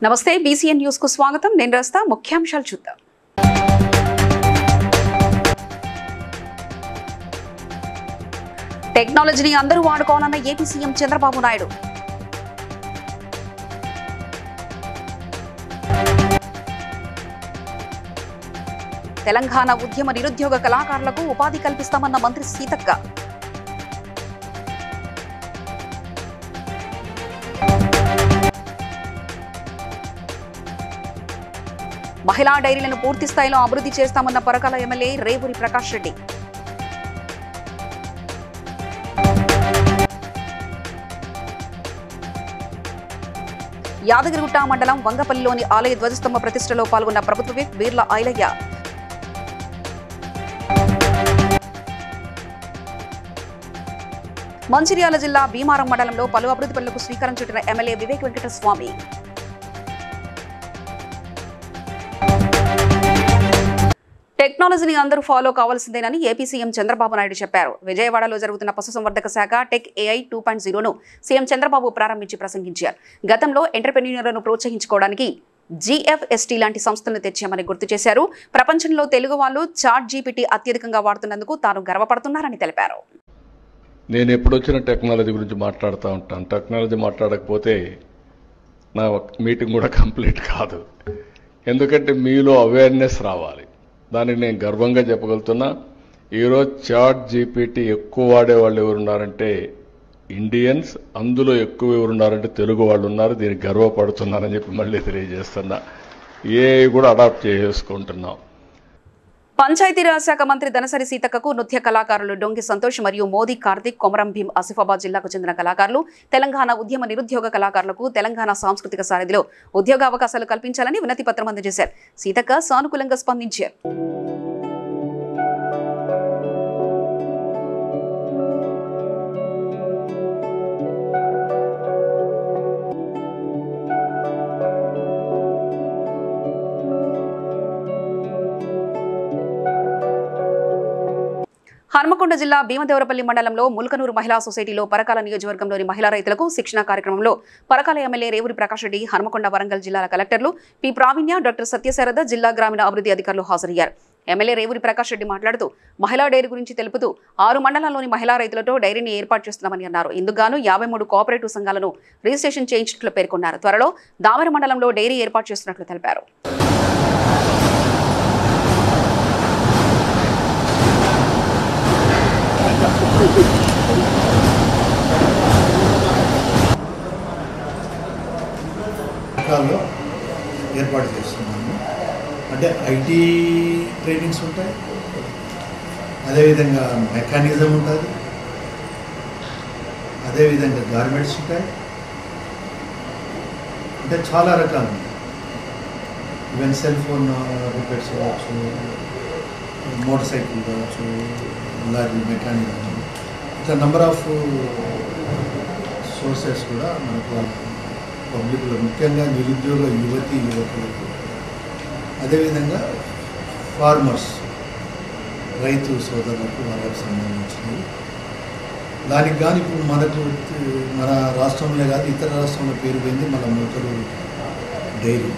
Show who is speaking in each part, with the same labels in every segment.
Speaker 1: నమస్తే BCN news కు స్వాగతం. నేను రాస్తా ముఖ్యాంశాలు చూద్దాం. టెక్నాలజీని అందరూ వాడుకోవాలన్న ఏపీ సీఎం చంద్రబాబు నాయుడు. తెలంగాణ ఉద్యమ నిరుద్యోగ కళాకారులకు ఉపాధి కల్పిస్తామన్న మంత్రి సీతక్క. మహిళా డైరీలను పూర్తి స్థాయిలో అభివృద్ధి చేస్తామన్న పరకాల ఎమ్మెల్యే రేవూరి ప్రకాష్ రెడ్డి. యాదగిరిగుట్ట మండలం వంగపల్లిలోని ఆలయ ధ్వజస్తంభ ప్రతిష్టలో పాల్గొన్న ప్రభుత్వ విప్ వీర్ల ఐలయ్య. మంచిర్యాల జిల్లా భీమారం మండలంలో పలు అభివృద్ధి పనులకు శ్రీకారం చుట్టిన ఎమ్మెల్యే వివేక్ వెంకటస్వామి. టెక్నాలజీని అందరూ ఫాలో కావాల్సిందేనని ఏపీ సీఎం చంద్రబాబు నాయుడు చెప్పారు. విజయవాడలో జరుగుతున్న పశుసంవర్ధక శాఖ టెక్ ఏఐ 2.0ను సీఎం చంద్రబాబు ప్రారంభించి ప్రసంగించారు. గతంలో ఎంటర్‌ప్రెన్యూర్లను ప్రోత్సహించుకోవడానికి జీఎఫ్ఎస్టీ లాంటి సంస్థలను తెచ్చామని గుర్తు చేశారు. ప్రపంచంలో తెలుగు వాళ్ళు చాట్ జీపీటీ అత్యధికంగా వాడుతున్నందుకు తాను గర్వపడుతున్నారని తెలిపారు.
Speaker 2: నేను ఎప్పుడొచ్చిన టెక్నాలజీ గురించి మాట్లాడుతూ ఉంటాను. టెక్నాలజీ మాట్లాడకపోతే నా మీటింగ్ కూడా కంప్లీట్ కాదు. ఎందుకంటే మీలో అవేర్నెస్ రావాలి. దానికి నేను గర్వంగా చెప్పగలుగుతున్నా. ఈరోజు చాట్ జీపీటీ ఎక్కువ వాడేవాళ్ళు ఎవరున్నారంటే ఇండియన్స్, అందులో ఎక్కువ ఎవరున్నారంటే తెలుగు వాళ్ళు ఉన్నారు. దీనికి గర్వపడుతున్నారని చెప్పి మళ్ళీ తెలియజేస్తున్నా. ఏ కూడా అడాప్ట్ చేసుకుంటున్నాం.
Speaker 1: పంచాయతీరాజ్ శాఖ మంత్రి ధనసరి సీతక్కకు నృత్య కళాకారులు డొంగి సంతోష్ మరియు మోదీ కార్తిక్, కొమరం భీం ఆసిఫాబాద్ జిల్లాకు చెందిన కళాకారులు, తెలంగాణ ఉద్యమ నిరుద్యోగ కళాకారులకు తెలంగాణ సాంస్కృతిక సారథిలో ఉద్యోగావకాశాలు కల్పించాలని వినతి పత్రం అందజేశారు. సీతక్క సానుకూలంగా స్పందించారు. హన్మకొండ జిల్లా భీమదేవరపల్లి మండలంలో ముల్కనూరు మహిళా సొసైటీలో పరకాల నియోజకవర్గంలోని మహిళా రైతులకు శిక్షణ కార్యక్రమంలో పరకాల ఎమ్మెల్యే రేవూరి ప్రకాష్ రెడ్డి, హన్మకొండ, వరంగల్ జిల్లాల కలెక్టర్లు పి ప్రావీణ్య, డాక్టర్ సత్యశారద, జిల్లా గ్రామీణ అభివృద్ధి అధికారులు హాజరయ్యారు. ఎమ్మెల్యే రేవూరి ప్రకాష్ రెడ్డి మాట్లాడుతూ మహిళా డైరీ గురించి తెలుపుతూ 6 మండలాల్లోని మహిళా రైతులతో డైరీని ఏర్పాటు చేస్తున్నామని అన్నారు. ఇందుకుగాను 53 కోఆపరేటివ్ సంఘాలను రిజిస్ట్రేషన్ చేయించినట్లు పేర్కొన్నారు. త్వరలో దామెర మండలంలో డైరీ ఏర్పాటు చేస్తున్నట్లు తెలిపారు.
Speaker 3: ఏర్పాటు చేస్తున్నాము. అంటే ఐటీ ట్రైనింగ్స్ ఉంటాయి, అదేవిధంగా మెకానిజం ఉంటుంది, అదేవిధంగా గార్మెంట్స్ ఉంటాయి. అంటే చాలా రకాలు ఉన్నాయి. ఈవెన్ సెల్ ఫోన్ రిపేర్స్ కావచ్చు, మోటార్ సైకిల్ కావచ్చు, లారీ మెకానిజం, ఇట్లా నెంబర్ ఆఫ్ సోర్సెస్ కూడా మనకు పబ్లిక్లో, ముఖ్యంగా నిరుద్యోగ యువకులకు, అదేవిధంగా ఫార్మర్స్, రైతు సోదరులకు, వాళ్ళకు సంబంధించినవి. దానికి కానీ ఇప్పుడు మన రాష్ట్రంలో కాదు ఇతర రాష్ట్రంలో పేరు పోయింది మన ముల్కరూరు డైరీ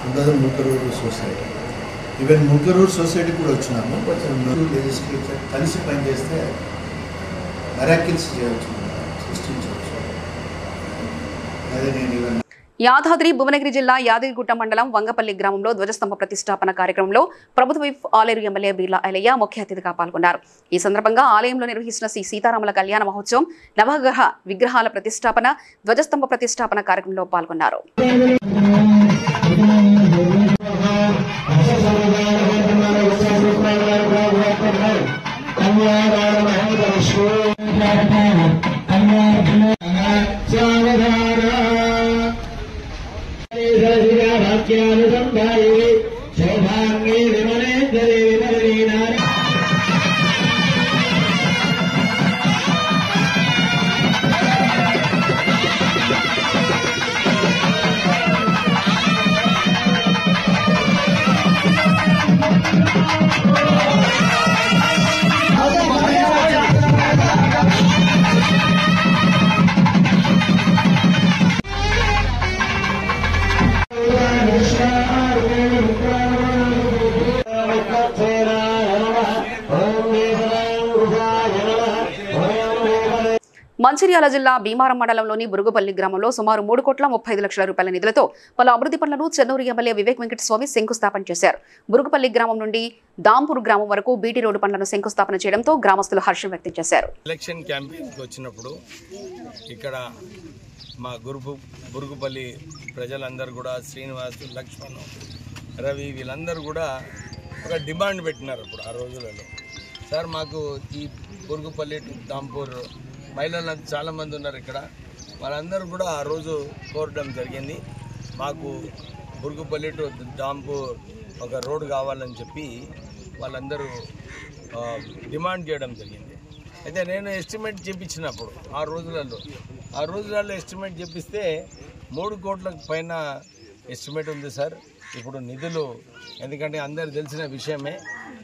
Speaker 3: ఉండదు, ముల్కరూరు సొసైటీ. ఈవెన్ ముల్కరూరు సొసైటీ కూడా వచ్చినాము. లెజిస్లేచర్ కలిసి పనిచేస్తే మెరాకిల్స్ చేయవచ్చు, సృష్టించవచ్చు. అదే నేను ఈవెన్
Speaker 1: యాదాద్రి భువనగిరి జిల్లా యాదగిరిగుట్ట మండలం వంగపల్లి గ్రామంలో ధ్వజస్తంభ ప్రతిష్టాపన కార్యక్రమంలో ప్రభుత్వ విప్ ఆలేరు ఎమ్మెల్యే వీర్ల ఐలయ్య ముఖ్య అతిథిగా పాల్గొన్నారు. ఈ సందర్భంగా ఆలయంలో నిర్వహించిన శ్రీ సీతారాముల కళ్యాణ మహోత్సవం, నవగ్రహ విగ్రహాల ప్రతిష్టాపన, ధ్వజస్తంభ ప్రతిష్టాపన కార్యక్రమంలో పాల్గొన్నారు. మంచిర్యాల జిల్లా భీమారం మండలంలోని బురుగుపల్లి గ్రామంలో సుమారు 3,35,00,000 రూపాయల నిధులతో పలు అభివృద్ధి పనులను చెన్నూరు ఎమ్మెల్యే వివేక్ వెంకటస్వామి శంకుస్థాపన చేశారు. బురుగుపల్లి గ్రామం నుండి దాంపూర్ గ్రామం వరకు బీటీ రోడ్డు పనులను శంకుస్థాపన చేయడంతో గ్రామస్తులు హర్షం వ్యక్తం చేశారు.
Speaker 4: ఎలక్షన్ క్యాంపెయిన్కి వచ్చినప్పుడు ఇక్కడ మా బురుగుపల్లి ప్రజలందరూ కూడా శ్రీనివాస్, లక్ష్మణ్, రవి వీళ్ళందరూ కూడా ఒక డిమాండ్ పెట్టినారు. అప్పుడు ఆ రోజులలో సార్ మాకు ఈ బురుగుపల్లి టు దాంపూర్ మహిళలు చాలామంది ఉన్నారు ఇక్కడ, వాళ్ళందరూ కూడా ఆ రోజు కోరడం జరిగింది. మాకు బురుగుపల్లి టు దాంపూర్ ఒక రోడ్డు కావాలని చెప్పి వాళ్ళందరూ డిమాండ్ చేయడం జరిగింది. అయితే నేను ఎస్టిమేట్ చేయించినప్పుడు ఆ రోజులలో ఎస్టిమేట్ చేపిస్తే 3 కోట్ల పైన ఎస్టిమేట్ ఉంది సార్. ఇప్పుడు నిధులు, ఎందుకంటే అందరు తెలిసిన విషయమే,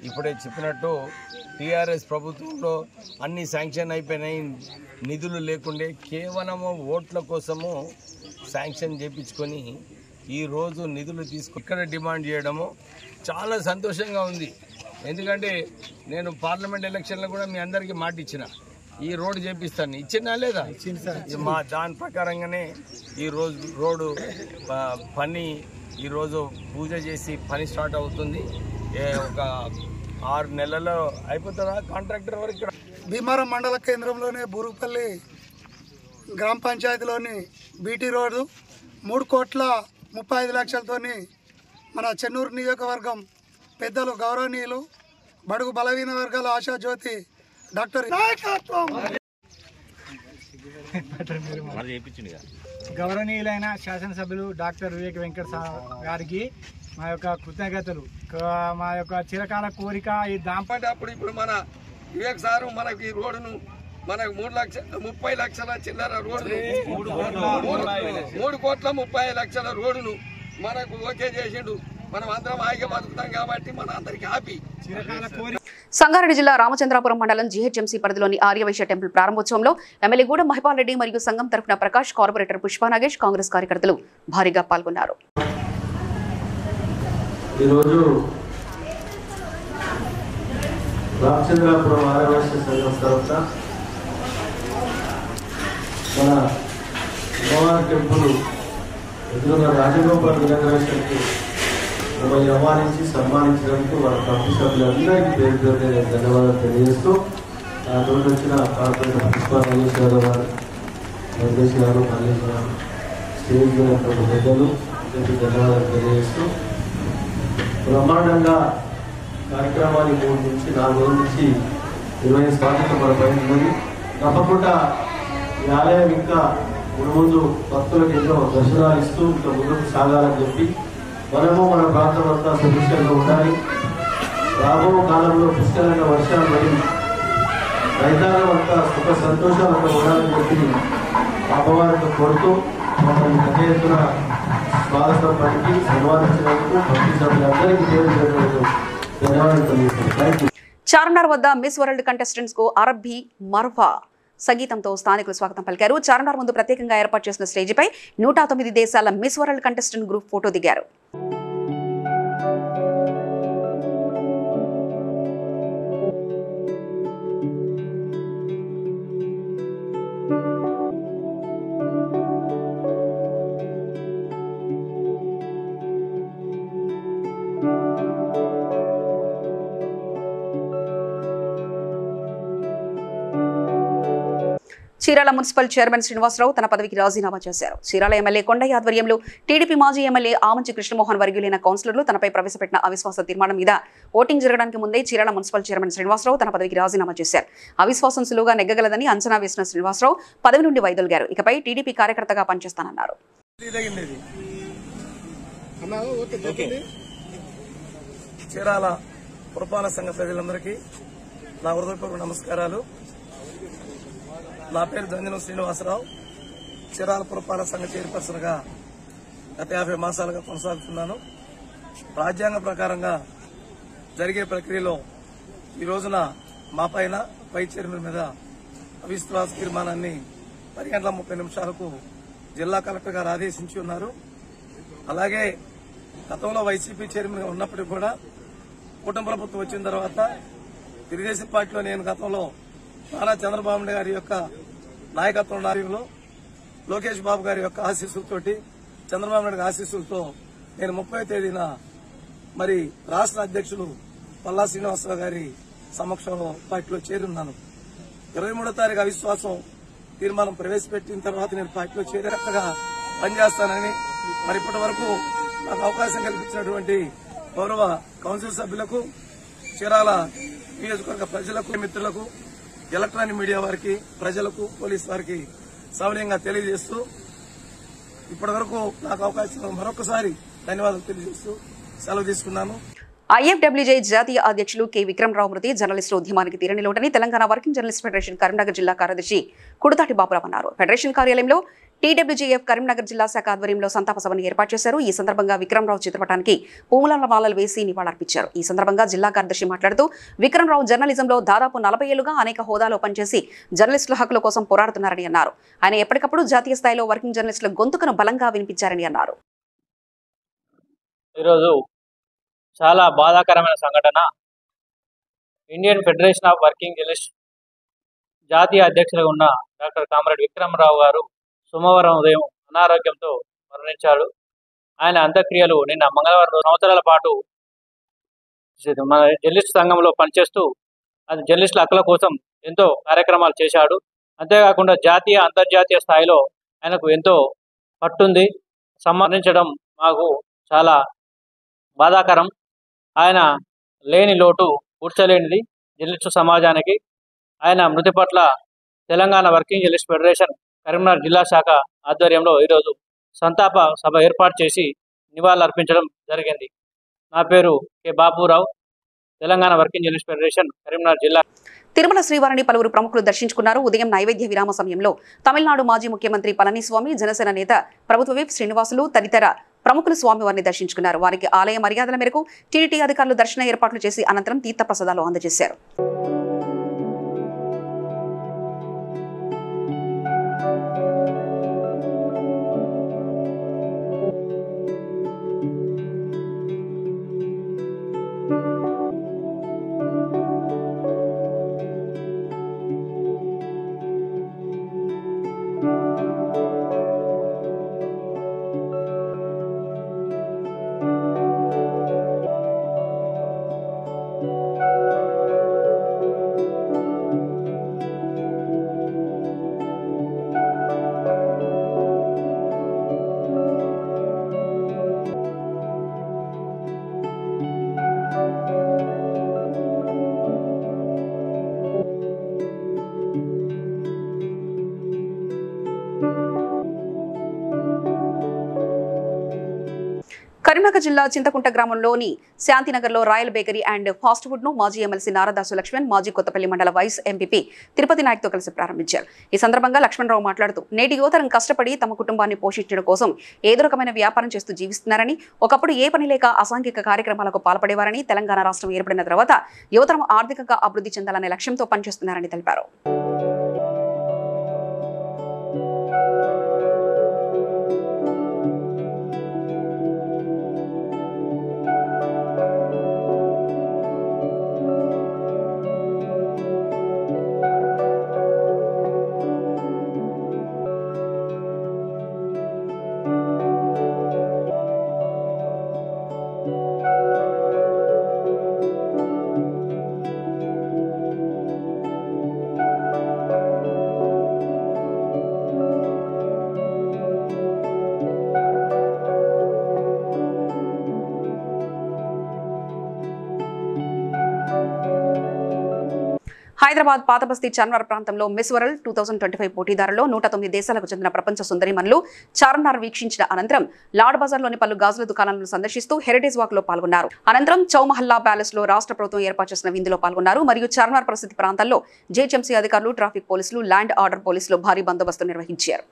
Speaker 4: ఇప్పుడే చెప్పినట్టు టీఆర్ఎస్ ప్రభుత్వంలో అన్ని శాంక్షన్ అయిపోయినాయి, నిధులు లేకుండే కేవలము ఓట్ల కోసము శాంక్షన్ చేయించుకొని ఈరోజు నిధులు ఇక్కడ డిమాండ్ చేయడము చాలా సంతోషంగా ఉంది. ఎందుకంటే నేను పార్లమెంట్ ఎలక్షన్లో కూడా మీ అందరికీ మాట ఇచ్చిన, ఈ రోడ్డు చేపిస్తాను, ఇచ్చినా లేదా మా దాని ప్రకారంగానే ఈరోజు రోడ్డు పని ఈరోజు పూజ చేసి పని స్టార్ట్ అవుతుంది. ఒక 6 నెలల్లో అయిపోతుందా కాంట్రాక్టర్ వరకు.
Speaker 5: భీమారం మండల కేంద్రంలోనే బురుగుపల్లి గ్రామ పంచాయతీలోని బీటీ రోడ్డు 3,35,00,000తోని మన చెన్నూరు నియోజకవర్గం పెద్దలు గౌరవనీయులు బడుగు బలహీన వర్గాల ఆశాజ్యోతి డాక్టర్
Speaker 6: గౌరవనీయులైన శాసనసభ్యులు డాక్టర్ వివేక్ వెంకట గారికి మా యొక్క కృతజ్ఞతలు. మా యొక్క చిరకాల కోరిక ఈ
Speaker 4: అప్పుడు ఇప్పుడు మన వివేక్ సారు మనకి ఈ రోడ్డును మనకు 3,30,00,000 చిల్లర రోడ్డును 3,30,00,000 రోడ్డును మనకు ఓకే చేసిండు. మనం అందరం హాయిగా బతుకుతాం కాబట్టి మన అందరికి హ్యాపీ.
Speaker 1: సంగారెడ్డి జిల్లా రామచంద్రాపురం మండలం జీహెచ్ఎంసీ పరిధిలోని ఆర్యవైశ్య టెంపుల్ ప్రారంభోత్సవంలో ఎమ్మెల్యే గూడ మహిపాల్ రెడ్డి మరియు సంఘం తరఫున ప్రకాష్, కార్పొరేటర్ పుష్పా నాగేష్, కాంగ్రెస్ కార్యకర్తలు భారీగా పాల్గొన్నారు.
Speaker 7: ఈరోజు రామచంద్రాపురం ఆర్యవైశ్య సంఘం తరఫున మన అమ్మవారి టెంపుల్ ఎదురున్న రాజగోపాల్ వినాయకుడికి మిమ్మల్ని ఆహ్వానించి సన్మానించినందుకు మన కమిటీ సభ్యులందరికీ పేరు పేరు ధన్యవాదాలు తెలియజేస్తూ ఆ రోజు వచ్చిన కార్పొరేటర్ పుష్పా నాగేష్ గారు, వెంకటేష్ గారు, మల్లేష్ గారు, స్టేజ్ మీద పెద్దలు ధన్యవాదాలు తెలియజేస్తూ బ్రహ్మాండంగా కార్యక్రమాన్ని 3 నుంచి 4 రోజుల నుంచి నిర్వహించే బాధ్యత మన పైన ఉన్నది. తప్పకుండా ఈ ఆలయం ఇంకా ముందు భక్తులకు ఎన్నో దర్శనాలు ఇస్తూ ఇంకా ముందుకు సాగాలని చెప్పి మనము మన ప్రాంతం అంతా సుభిక్షంగా ఉండాలి. రాబో కాలంలో పుష్కలంగా వర్షాలు పడి రైతాంగం అంతా సుఖ సంతోషాలతో ఉండాలని చెప్పి అమ్మవారితో కోరుతూ మమ్మల్ని పెద్ద ఎత్తున స్వాగతం పలికి సన్మానించినందుకు కమిటీ సభ్యులందరికీ ధన్యవాదాలు తెలియజేస్తున్నాను.
Speaker 1: చార్మినార్ వద్ద మిస్ వరల్డ్ కంటెస్టెంట్స్ కు అరబ్బీ మర్ఫా సంగీతంతో స్థానికులు స్వాగతం పలికారు. చార్మినార్ ముందు ప్రత్యేకంగా ఏర్పాటు చేసిన స్టేజిపై 109 దేశాల miss world contestant group photo దిగారు. చీరాల మున్సిపల్ చైర్మన్ శ్రీనివాసరావు తన పదవికి రాజీనామా చేశారు. చీరాల ఎమ్మెల్యే కొండయ్య ఆధ్వర్యంలో టీడీపీ మాజీ ఎమ్మెల్యే ఆమంచి కృష్ణమోహన్ వర్గీయులైన కౌన్సిలర్లు తనపై ప్రవేశపెట్టిన అవిశ్వాస తీర్మానం మీద ఓటింగ్ జరగడానికి ముందే చీరాల మున్సిపల్ చైర్మన్ శ్రీనివాసరావు తన పదవికి రాజీనామా చేశారు. అవిశ్వాసం సులువుగా నెగ్గగలదని అంచనా వేసిన శ్రీనివాసరావు పదవి నుండి వైదొలిగారు. ఇకపై టీడీపీ కార్యకర్తగా పనిచేస్తానన్నారు.
Speaker 4: చీరాల పురపాలక సంఘ ప్రజలందరికీ నా హృదయపూర్వక నమస్కారాలు. నా పేరు దంజనం శ్రీనివాసరావు. చీరాల పురపాలక సంఘ చైర్పర్సన్గా గత 50 మాసాలుగా కొనసాగుతున్నాను. రాజ్యాంగ ప్రకారంగా జరిగే ప్రక్రియలో ఈ రోజున మా పైన వైస్ చైర్మన్ మీద అవిశ్వాస తీర్మానాన్ని 10:30 జిల్లా కలెక్టర్ గారు ఆదేశించి ఉన్నారు. అలాగే గతంలో వైసీపీ చైర్మన్ గా ఉన్నప్పటికీ కూడా కూటమి ప్రభుత్వం వచ్చిన తర్వాత తెలుగుదేశం పార్టీలో నేను గతంలో నారా చంద్రబాబు నాయుడు గారి యొక్క
Speaker 8: నాయకత్వంలో లోకేష్ బాబు గారి యొక్క ఆశీస్సులతోటి చంద్రబాబు నాయుడు ఆశీస్సులతో నేను 30వ తేదీన మరి రాష్ట్ర అధ్యక్షులు పల్లా శ్రీనివాసరావు గారి సమక్షంలో పార్టీలో చేరున్నాను. 23వ తారీఖు అవిశ్వాసం తీర్మానం ప్రవేశపెట్టిన తర్వాత నేను పార్టీలో చేరేటట్టుగా పనిచేస్తానని మరి ఇప్పటి వరకు నాకు అవకాశం కల్పించినటువంటి గౌరవ కౌన్సిల్ సభ్యులకు, చీరాల నియోజకవర్గ ప్రజలకు, మిత్రులకు, ఎలక్ట్రానిక్ మీడియా వారికి, ప్రజలకు, పోలీసు వారికి సౌర్యంగా తెలియజేస్తూ ఇప్పటి వరకు నాకు అవకాశం మరొకసారి ధన్యవాదాలు తెలియజేస్తూ సెలవు తీసుకున్నాను.
Speaker 1: ఐఎఫ్డబ్ల్యూజే జాతీయ అధ్యక్షులు కె విక్రమరావు మృతి జర్నలిస్టుల ఉద్యమానికి తీరనిలోటని Telangana working journalist federation Karimnagar జిల్లా కార్యదర్శి కుడతాటి బాబురావు అన్నారు. ఫెడరేషన్ కార్యాలయంలో టీడబ్ల్యూజేఎఫ్ కరీంనగర్ జిల్లా శాఖ ఆధ్వర్యంలో సంతాప సభను ఏర్పాటు చేశారు. ఈ సందర్భంగా విక్రమరావు చిత్రపటానికి పూల మాలలు వేసి నివాళులర్పించారు. ఈ సందర్భంగా జిల్లా కార్యదర్శి మాట్లాడుతూ విక్రమరావు జర్నలిజంలో దాదాపు 40 ఏళ్లుగా అనేక హోదాలో పనిచేసి జర్నలిస్టుల హక్కుల కోసం పోరాడుతున్నారని అన్నారు. ఆయన ఎప్పటికప్పుడు జాతీయ స్థాయిలో వర్కింగ్ జర్నలిస్టుల గొంతుకను బలంగా వినిపించారని అన్నారు.
Speaker 9: ఈరోజు చాలా బాధాకరమైన సంఘటన. Indian federation of working journalist జాతీయ అధ్యక్షులుగా ఉన్న డాక్టర్ కామ్రేడ్ విక్రమరావు గారు సోమవారం ఉదయం అనారోగ్యంతో మరణించాడు. ఆయన అంత్యక్రియలు నిన్న మంగళవారం 2 సంవత్సరాల పాటు మన జర్నలిస్ట్ సంఘంలో పనిచేస్తూ అది జర్నలిస్టుల హక్కుల కోసం ఎంతో కార్యక్రమాలు చేశాడు. అంతేకాకుండా జాతీయ అంతర్జాతీయ స్థాయిలో ఆయనకు ఎంతో పట్టుంది. సన్మానించడం మాకు చాలా బాధాకరం. ఆయన లేని లోటు పూడ్చలేనిది జర్నలిస్టు సమాజానికి. ఆయన మృతి పట్ల Telangana working journalist federation Karimnagar జిల్లా శాఖ ఆధ్వర్యంలో ఈరోజు సంతాప సభ ఏర్పాటు చేసి నివాళులర్పించడం జరిగింది. నా పేరు K Baburao, Telangana working journalist federation Karimnagar జిల్లా.
Speaker 1: తిరుమల శ్రీవారిని పలువురు ప్రముఖులు దర్శించుకున్నారు. ఉదయం నైవేద్య విరామ సమయంలో తమిళనాడు మాజీ ముఖ్యమంత్రి పళనిస్వామి, జనసేన నేత ప్రభుత్వ విప్ శ్రీనివాసులు తదితర ప్రముఖులు స్వామివారిని దర్శించుకున్నారు. వారికి ఆలయ మర్యాదల మేరకు టీటీడీ అధికారులు దర్శన ఏర్పాట్లు చేసి అనంతరం తీర్థ ప్రసాదాలు అందజేశారు. కరీంనగర్ జిల్లా చింతకుంట గ్రామంలోని శాంతినగర్లో royal bakery and fast food ను మాజీ ఎమ్మెల్సీ నారదాసు లక్ష్మణ్, మాజీ కొత్తపల్లి మండల వైస్ ఎంపీపీ తిరుపతి నాయక్తో కలిసి ప్రారంభించారు. ఈ సందర్భంగా లక్ష్మణరావు మాట్లాడుతూ నేటి యువతరం కష్టపడి తమ కుటుంబాన్ని పోషించడం కోసం ఏదో రకమైన వ్యాపారం చేస్తూ జీవిస్తున్నారని, ఒకప్పుడు ఏ పని లేక అసాంఘిక కార్యక్రమాలకు పాల్పడేవారని, తెలంగాణ రాష్ట్రం ఏర్పడిన తర్వాత యువతరం ఆర్థికంగా అభివృద్ధి చెందాలనే లక్ష్యంతో పనిచేస్తున్నారని తెలిపారు. హైదరాబాద్ పాతబస్తీ చార్మినార్ ప్రాంతంలో మిస్ వరల్డ్ 2025 పోటీదారుల్లో 109 దేశాలకు చెందిన ప్రపంచ సుందరిమణులు చార్మినార్ వీక్షించిన అనంతరం లాడ్ బజార్లోని పలు గాజుల దుకాణాలను సందర్శిస్తూ హెరిటేజ్ వాక్ లో పాల్గొన్నారు. అనంతరం చౌమహల్లా ప్యాలెస్ లో రాష్ట్ర ప్రభుత్వం ఏర్పాటు చేసిన విందులో పాల్గొన్నారు. మరియు చార్మినార్ పరిస్థితి ప్రాంతాల్లో జేహెచ్ఎంసీ అధికారులు, ట్రాఫిక్ పోలీసులు, ల్యాండ్ ఆర్డర్ పోలీసులు భారీ బందోబస్తు నిర్వహించారు.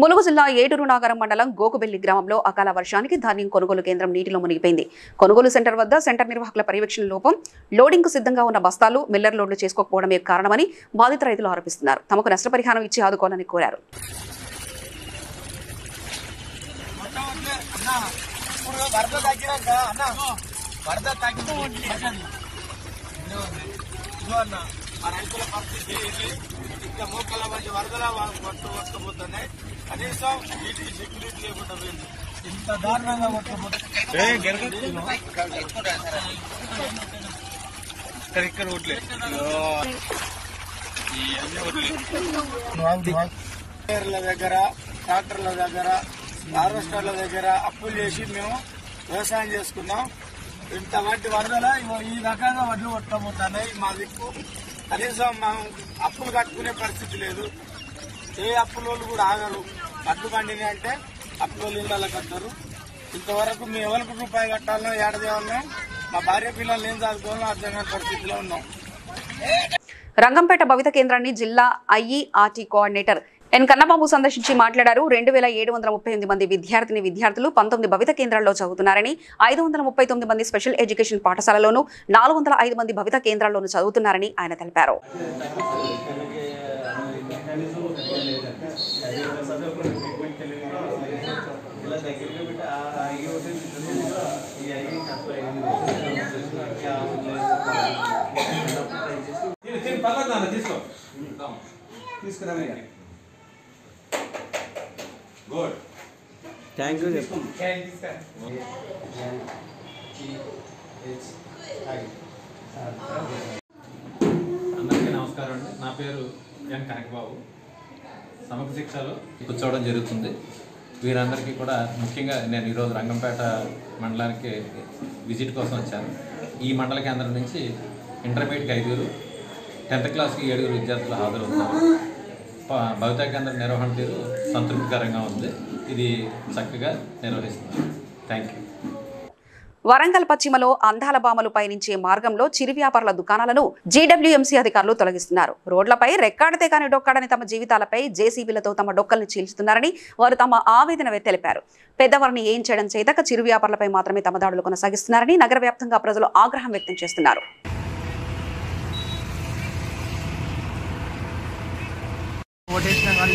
Speaker 1: ములుగు జిల్లా ఏటూరు నాగరం మండలం గోకుబెల్లి గ్రామంలో అకాల వర్షానికి ధాన్యం కొనుగోలు కేంద్రం నీటిలో మునిగిపోయింది. కొనుగోలు సెంటర్ వద్ద సెంటర్ నిర్వాహకుల పర్యవేక్షణ లోపం, లోడింగ్ కు సిద్ధంగా ఉన్న బస్తాలు మిల్లర్ లోడ్లు చేసుకోకపోవడమే కారణమని బాధిత రైతులు ఆరోపిస్తున్నారు. తమకు నష్టపరిహారం ఇచ్చి ఆదుకోవాలని కోరారు.
Speaker 4: మోకల మధ్య వరదల కొట్టుకుపోతున్నాయి. కనీసం నీటికి సెక్యూరిటీ లేకుండా పోయింది. ఇంత దారుణంగా ఇక్కడ ఓట్లే దగ్గర, ట్రాక్టర్ల దగ్గర, హార్వెస్టర్ల దగ్గర అప్పులు చేసి మేము వ్యవసాయం చేసుకున్నాం. ఇంత వంటి వరదల ఈ రకంగా వడ్లు కొట్టబోతున్నాయి. మా దిక్కు కనీసం మనం అప్పులు కట్టుకునే పరిస్థితి లేదు. ఏ అప్పులోళ్ళు కూడా ఆగరు. అడ్డు పండిని అంటే అప్పులోళ్ళు ఇళ్ళకి కట్టారు. ఇంతవరకు మేము ఎవరికి రూపాయి కట్టాలనో ఏడదేవాలనో మా భార్య పిల్లలు ఏం చదువుకోవాలో అర్థం కాని పరిస్థితిలో ఉన్నాం.
Speaker 1: రంగంపేట భవిత కేంద్రాన్ని జిల్లా ఐఈఆర్టీ కోఆర్డినేటర్ ఎన్ కన్నబాబు సందర్శించి మాట్లాడారు. 2738 మంది విద్యార్థులు 19 భవిత కేంద్రాల్లో చదువుతున్నారని, 539 మంది స్పెషల్ ఎడ్యుకేషన్ పాఠశాలలోనూ 405 మంది భవిత కేంద్రాల్లోనూ చదువుతున్నారని ఆయన తెలిపారు.
Speaker 10: Thank you.
Speaker 11: అందరికీ నమస్కారం అండి. నా పేరు ఎన్ కనకబాబు. సమగ్ర శిక్షలో కూర్చోవడం జరుగుతుంది. వీరందరికీ కూడా ముఖ్యంగా నేను ఈరోజు రంగంపేట మండలానికి విజిట్ కోసం వచ్చాను. ఈ మండల కేంద్రం నుంచి ఇంటర్మీడియట్కి 5, 10th క్లాస్కి 7 విద్యార్థులు హాజరవుతున్నారు. భవితా కేంద్ర నిర్వహణ తీరు సంతృప్తికరంగా ఉంది. ఇది చక్కగా నిర్వహిస్తున్నారు. Thank you.
Speaker 1: వరంగల్ పశ్చిమలో అందాల బామలు పయనించే మార్గంలో చిరు వ్యాపారుల దుకాణాలను జీడబ్ల్యూఎంసీ అధికారులు తొలగిస్తున్నారు. రోడ్లపై రెక్కాడితే కానీ డొక్కాడని తమ జీవితాలపై జేసీబీలతో తమ డొక్కల్ని చీల్చుతున్నారని వారు తమ ఆవేదన తెలిపారు. పెద్దవారిని ఏం చేయడం చేతక చిరు వ్యాపారులపై మాత్రమే తమ దాడులు కొనసాగిస్తున్నారని నగర వ్యాప్తంగా ప్రజలు ఆగ్రహం వ్యక్తం చేస్తున్నారు.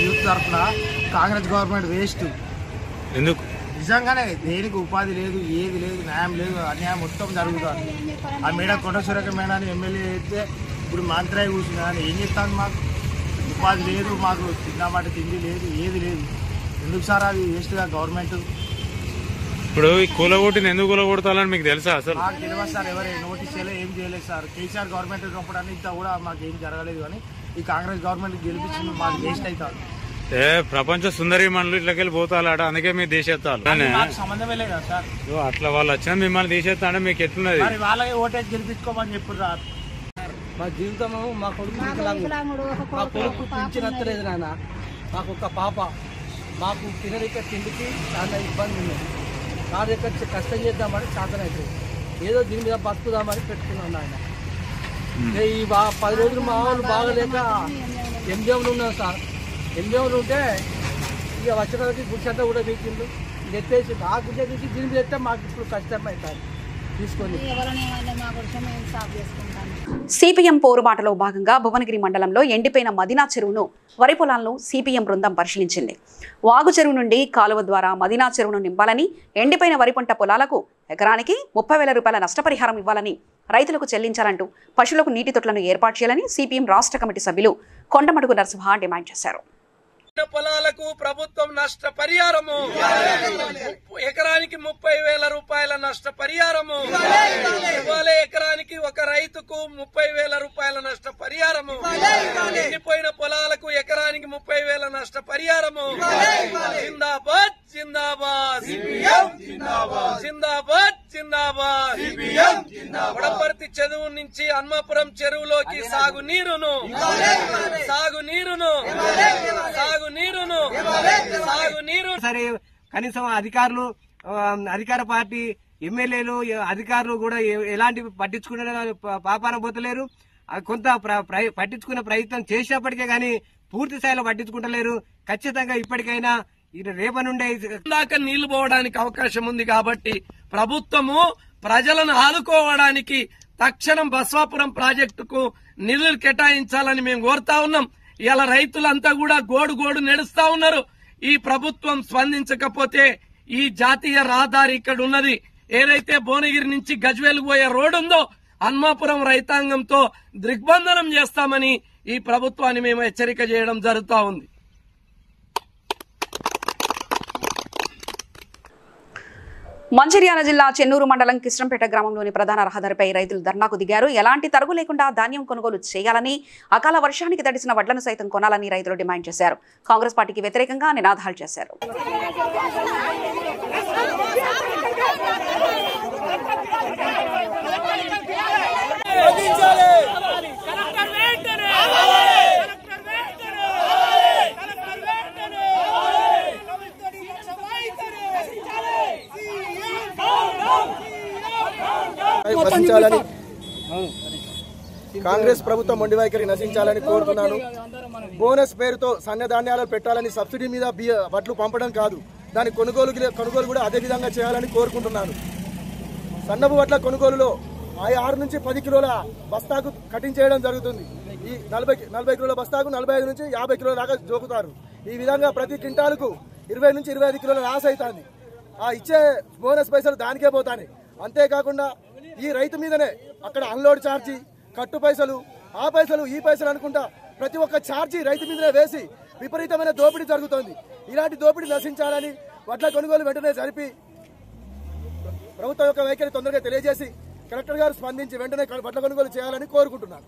Speaker 6: యూత్ తరఫున కాంగ్రెస్ గవర్నమెంట్ వేస్ట్. ఎందుకు? నిజంగానే దేనికి ఉపాధి లేదు, ఏది లేదు, న్యాయం లేదు, అన్యాయం మొత్తం జరుగుతుంది. ఆ మేడ కొండ సురేఖ మేడాన్ని ఎమ్మెల్యే అయితే ఇప్పుడు మంత్రి కూర్చున్నా ఏం చెప్తాను? మాకు ఉపాధి లేదు, మాకు తిన్నమాట తిండి లేదు, ఏది లేదు. ఎందుకు సార్ అది వేస్ట్గా గవర్నమెంట్?
Speaker 12: ఇప్పుడు ఈ కూలగొట్టిని ఎందుకు కూలగొడతాలని మీకు తెలుసా? అసలు
Speaker 6: మాకు తెలియదు సార్. ఎవరు నోటీస్ చేయలేదు, ఏం చేయలేదు సార్. కేసీఆర్ గవర్నమెంట్ ఉన్నప్పుడు అని ఇంత కూడా మాకు ఏం జరగలేదు. కానీ ఈ కాంగ్రెస్ గవర్నమెంట్ గెలిపించింది మాకు వేస్ట్ అవుతారు.
Speaker 12: ప్రపంచ సుందరి మనలు ఇట్లకెళ్ళి పోతాలట, అందుకే మీరు తీసేస్తారు.
Speaker 6: సంబంధమే లేదు కదా సార్.
Speaker 12: అట్లా వాళ్ళు వచ్చినా మిమ్మల్ని తీసేస్తా అంటే మీకు ఎట్లున్నది?
Speaker 6: వాళ్ళకి ఓటేసి గెలిపించుకోమని చెప్పారు సార్.
Speaker 13: మా జీవితము మా కొడుకు మా కొడుకు పింఛనత్తలేదు నాన్న. మాకు ఒక పాప, మాకు తినరిక తిండికి చాలా ఇబ్బంది ఉన్నది. నా దగ్గర కష్టం చేద్దామని చేతనైతే ఏదో దీని మీద బతుకుదామని పెట్టుకున్నాను నాయన. ఈ 10 రోజులు మా వాళ్ళు బాగలేక ఎంజంలో ఉన్నాం సార్. ఎంజంలో ఉంటే ఇక వచ్చేటప్పటికి గుడ్చంతా కూడా వీకిండు. ఇది ఎత్తేసి ఆ గుడ్డ తీసి దీని మీద ఎత్తే మాకు ఇప్పుడు కష్టం అవుతుంది తీసుకొని.
Speaker 1: సిపిఎం పోరుబాటలో భాగంగా భువనగిరి మండలంలో ఎండిపోయిన మదీనా చెరువును, వరి పొలాలను సిపిఎం బృందం పరిశీలించింది. వాగు చెరువు నుండి కాలువ ద్వారా మదీనా చెరువును నింపాలని, ఎండిపోయిన వరి పంట పొలాలకు ఎకరానికి 30,000 రూపాయల నష్టపరిహారం ఇవ్వాలని, రైతులకు చెల్లించాలంటూ పశువులకు నీటి తొట్లను ఏర్పాటు చేయాలని సిపిఎం రాష్ట్ర కమిటీ సభ్యులు కొండమడుగు నరసింహ డిమాండ్ చేశారు.
Speaker 4: పొలాలకు ప్రభుత్వం నష్టపరిహారము, ఎకరానికి 30,000 రూపాయల నష్టపరిహారము ఇవ్వాలి. ఎకరానికి ఒక రైతుకు 30,000 రూపాయల నష్టపరిహారము. ఎండిపోయిన పొలాలకు ఎకరానికి 30,000 నష్టపరిహారము. జిందాబాద్ జిందాబాద్ జిందాబాద్ జిందాబాద్. వడపర్తి చెరువు నుంచి హన్మాపురం చెరువులోకి సాగునీరును
Speaker 13: సరే కనీసం అధికారులు, అధికార పార్టీ ఎమ్మెల్యేలు, అధికారులు కూడా ఎలాంటి పట్టించుకునే పాపాన పోతలేరు. కొంత పట్టించుకునే ప్రయత్నం చేసినప్పటికే గానీ పూర్తి స్థాయిలో పట్టించుకుంటలేరు. ఖచ్చితంగా ఇప్పటికైనా
Speaker 8: రేపనుండే దాకా నీళ్లు పోవడానికి అవకాశం ఉంది కాబట్టి ప్రభుత్వము ప్రజలను ఆదుకోవడానికి తక్షణం బస్వాపురం ప్రాజెక్టుకు నిధులు కేటాయించాలని మేము కోరుతా ఉన్నాం. ఇలా రైతులంతా కూడా గోడు నడుస్తా ఉన్నారు. ఈ ప్రభుత్వం స్పందించకపోతే ఈ జాతీయ రహదారి ఇక్కడ ఉన్నది ఏదైతే భువనగిరి నుంచి గజ్వేల్ పోయే రోడ్డు ఉందో హన్మాపురం రైతాంగంతో దిగ్బంధనం చేస్తామని ఈ ప్రభుత్వాన్ని మేము హెచ్చరిక చేయడం జరుగుతా ఉంది.
Speaker 1: మంచిర్యాల జిల్లా చెన్నూరు మండలం కిష్టంపేట గ్రామంలోని ప్రధాన రహదారిపై రైతులు ధర్నాకు దిగారు. ఎలాంటి తరుగు లేకుండా ధాన్యం కొనుగోలు చేయాలని, అకాల వర్షానికి తడిసిన వడ్లను సైతం కొనాలని రైతులు డిమాండ్ చేశారు. కాంగ్రెస్ పార్టీకి వ్యతిరేకంగా నినాదాలు చేశారు.
Speaker 6: నశించాలని కాంగ్రెస్ ప్రభుత్వం మొండి వైఖరి నశించాలని కోరుతున్నాను. బోనస్ పేరుతో సన్నధాన్యాలు పెట్టాలని, సబ్సిడీ మీద వడ్లు పంపడం కాదు, దాని కొనుగోలు కూడా అదే విధంగా చేయాలని కోరుకుంటున్నాను. సన్నపు వడ్ల కొనుగోలులో 6 నుంచి 10 కిలోల బస్తాకు కటింగ్ చేయడం జరుగుతుంది. ఈ 40 కిలోల బస్తాకు 45 నుంచి 50 కిలోల దాకా జోకుతారు. ఈ విధంగా ప్రతి క్వింటాలకు 20 నుంచి 25 కిలోల లాస్ అవుతుంది. ఆ ఇచ్చే బోనస్ పైసలు దానికే పోతాయి. అంతేకాకుండా ఈ రైతు మీదనే అక్కడ అన్లోడ్ ఛార్జీ, కట్టు పైసలు, ఆ పైసలు ఈ పైసలు అనుకుంటా ప్రతి ఒక్క ఛార్జీ రైతు మీదనే వేసి విపరీతమైన దోపిడీ జరుగుతోంది. ఇలాంటి దోపిడీ నశించాలని వడ్ల కొనుగోలు వెంటనే జరిపి ప్రభుత్వం యొక్క వైఖరి తొందరగా తెలియజేసి కలెక్టర్ గారు స్పందించి వెంటనే వడ్ల కొనుగోలు చేయాలని కోరుకుంటున్నాను.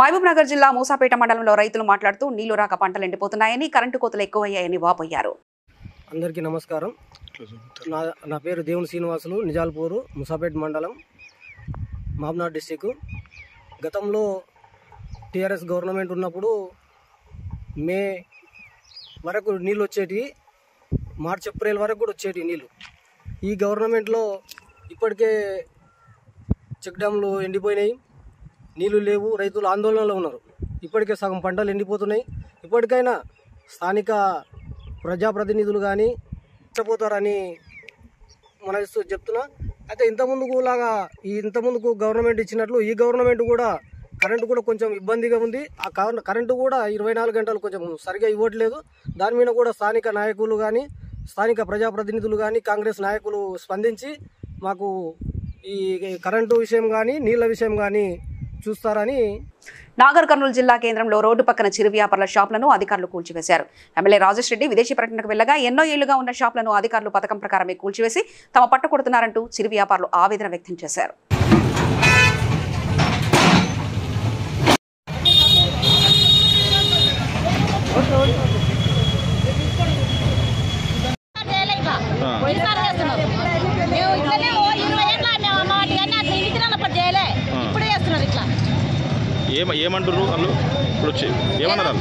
Speaker 1: మహబూబ్ నగర్ జిల్లా మూసాపేట మండలంలో రైతులు మాట్లాడుతూ నీళ్లు రాక పంటలు ఎండిపోతున్నాయని, కరెంటు కోతలు ఎక్కువయ్యాయని వాపోయారు.
Speaker 13: అందరికీ నమస్కారం. నా పేరు దేవుని శ్రీనివాసులు, నిజాల్పూరు, ముసాపేట్ మండలం, మహబూబ్నగర్ డిస్టిక్. గతంలో టీఆర్ఎస్ గవర్నమెంట్ ఉన్నప్పుడు మే వరకు నీళ్ళు వచ్చేటివి, మార్చి ఏప్రిల్ వరకు కూడా వచ్చేటివి నీళ్ళు. ఈ గవర్నమెంట్లో ఇప్పటికే చెక్ డ్యామ్లు ఎండిపోయినాయి, నీళ్లు లేవు, రైతులు ఆందోళనలో ఉన్నారు. ఇప్పటికే సగం పంటలు ఎండిపోతున్నాయి. ఇప్పటికైనా స్థానిక ప్రజాప్రతినిధులు కానీ ఇష్టపోతారని మనస్తూ చెప్తున్నా. అయితే ఇంతకుముందుకు గవర్నమెంట్ ఇచ్చినట్లు ఈ గవర్నమెంట్ కూడా కరెంటు కూడా కొంచెం ఇబ్బందిగా ఉంది. ఆ కరెంటు కూడా 24 గంటలు కొంచెం సరిగా ఇవ్వట్లేదు. దాని మీద కూడా స్థానిక నాయకులు కానీ, స్థానిక ప్రజాప్రతినిధులు కానీ, కాంగ్రెస్ నాయకులు స్పందించి మాకు ఈ కరెంటు విషయం కానీ, నీళ్ల విషయం కానీ చూస్తారని.
Speaker 1: నాగర్ కర్నూలు జిల్లా కేంద్రంలో రోడ్డు పక్కన చిరు వ్యాపారుల షాపులను అధికారులు కూల్చివేశారు. ఎమ్మెల్యే రాజేష్ రెడ్డి విదేశీ పర్యటనకు వెళ్లగా ఎన్నో ఏళ్లుగా ఉన్న షాపులను అధికారులు పథకం ప్రకారమే కూల్చివేసి తమ పట్టు కొడుతున్నారంటూ చిరు వ్యాపారులు ఆవేదన వ్యక్తం చేశారు.
Speaker 14: ఏమంటారు వాళ్ళు ఇప్పుడు వచ్చి ఏమన్నారు?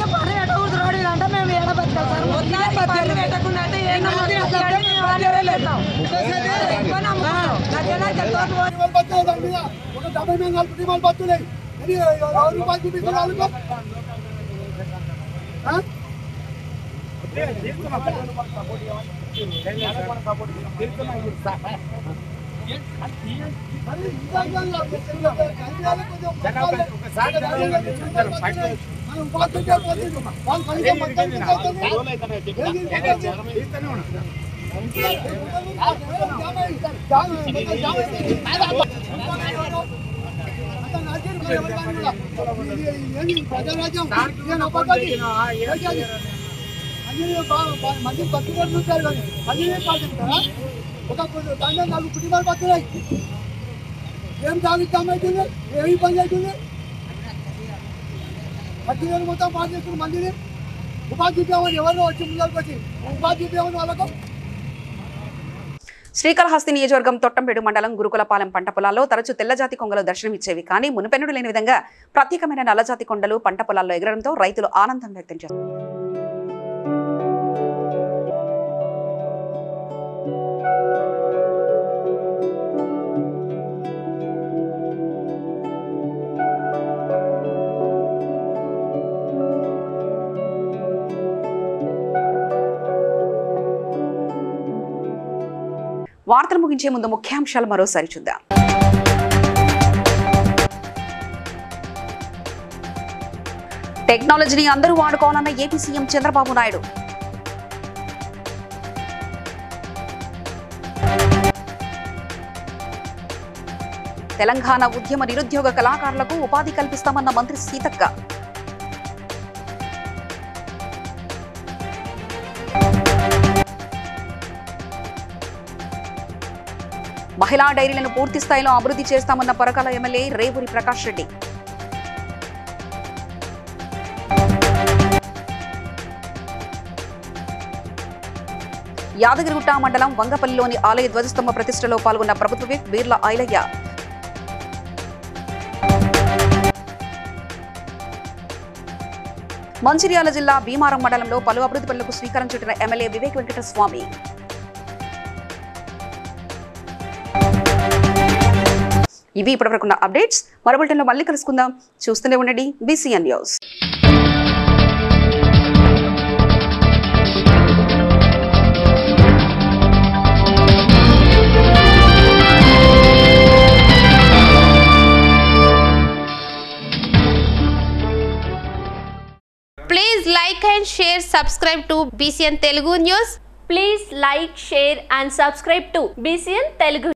Speaker 5: ఏం జాగ్రత్తమైతుంది, ఏమి పని అవుతుంది, పట్టిన మొత్తం పాటు చేస్తున్న మందిని ఉపాధి చూపేమని ఎవరినో వచ్చి ముందరకు వచ్చి ఉపాధి చూపేమని వాళ్ళకు.
Speaker 1: శ్రీకాళహస్తి నియోజకవర్గం తొట్టంపేడు మండలం గురుకులపాలెం పంట పొలాల్లో తరచూ తెల్లజాతి కొంగలు దర్శనమిచ్చేవి. కానీ మునుపెన్నడూ లేని విధంగా ప్రత్యేకమైన నల్లజాతి కొండలు పంట పొలాల్లో ఎగరడంతో రైతులు ఆనందం వ్యక్తం చేస్తారు. వార్తలు ముగించే ముందు ముఖ్యాంశాలు మరోసారి చూద్దాం. టెక్నాలజీని అందరూ వాడుకోవాలన్న ఏపీ సీఎం చంద్రబాబు నాయుడు. తెలంగాణ ఉద్యమ నిరుద్యోగ కళాకారులకు ఉపాధి కల్పిస్తామన్న మంత్రి సీతక్క. మహిళా డైరీలను పూర్తి స్థాయిలో అభివృద్ధి చేస్తామన్న పరకాల ఎమ్మెల్యే రేవూరి ప్రకాష్ రెడ్డి. యాదగిరిగుట్ట మండలం వంగపల్లిలోని ఆలయ ధ్వజస్తంభ ప్రతిష్టలో పాల్గొన్న ప్రభుత్వ విప్ బీర్ల ఐలయ్య. మంచిర్యాల జిల్లా భీమారం మండలంలో పలు అభివృద్ధి పనులకు శ్రీకారం చుట్టిన ఎమ్మెల్యే వివేక్ వెంకటస్వామి. ఇవి ఇప్పటివరకున్న అప్డేట్స్. మరో బులెటిన్లో మళ్ళీ కలుసుకుందాం. చూస్తూనే ఉండండి BCN news.
Speaker 15: Please like and share, subscribe to BCN Telugu News.
Speaker 16: Please like, share and subscribe to BCN Telugu.